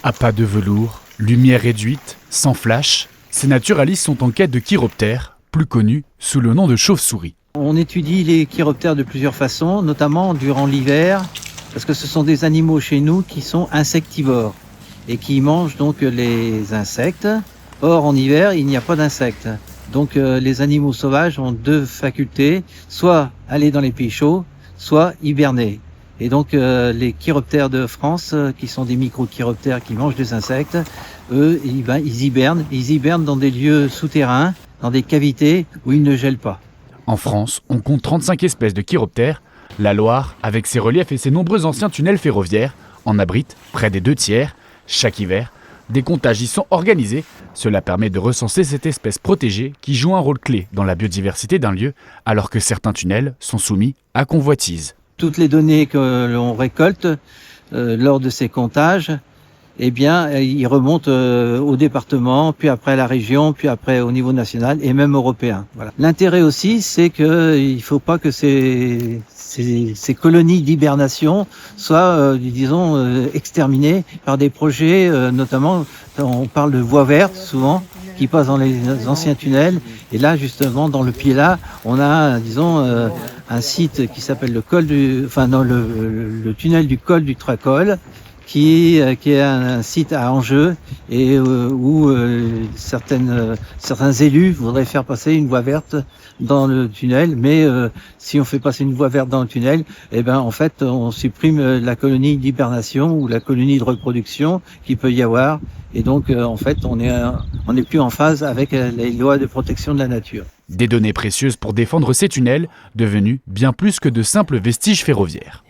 À pas de velours, lumière réduite, sans flash, ces naturalistes sont en quête de chiroptères, plus connus sous le nom de chauves-souris. On étudie les chiroptères de plusieurs façons, notamment durant l'hiver, parce que ce sont des animaux chez nous qui sont insectivores et qui mangent donc les insectes. Or, en hiver, il n'y a pas d'insectes. Donc, les animaux sauvages ont deux facultés, soit aller dans les pays chauds, soit hiberner. Et donc, les chiroptères de France, qui sont des micro-chiroptères qui mangent des insectes, eux, ils hibernent dans des lieux souterrains, dans des cavités où ils ne gèlent pas. En France, on compte 35 espèces de chiroptères. La Loire, avec ses reliefs et ses nombreux anciens tunnels ferroviaires, en abrite près des 2/3. Chaque hiver, des comptages y sont organisés. Cela permet de recenser cette espèce protégée qui joue un rôle clé dans la biodiversité d'un lieu, alors que certains tunnels sont soumis à convoitise. Toutes les données que l'on récolte lors de ces comptages, eh bien, ils remontent au département, puis après à la région, puis après au niveau national et même européen. Voilà. L'intérêt aussi, c'est qu'il ne faut pas que ces colonies d'hibernation soient, exterminées par des projets, notamment, on parle de voies vertes souvent, qui passent dans les anciens tunnels. Et là, justement, dans le Piéla, on a, un site qui s'appelle le tunnel du col du Tracol, qui est un site à enjeu et où certains élus voudraient faire passer une voie verte dans le tunnel, mais si on fait passer une voie verte dans le tunnel, eh ben en fait on supprime la colonie d'hibernation ou la colonie de reproduction qu'il peut y avoir, et donc en fait on est plus en phase avec les lois de protection de la nature. Des données précieuses pour défendre ces tunnels, devenus bien plus que de simples vestiges ferroviaires.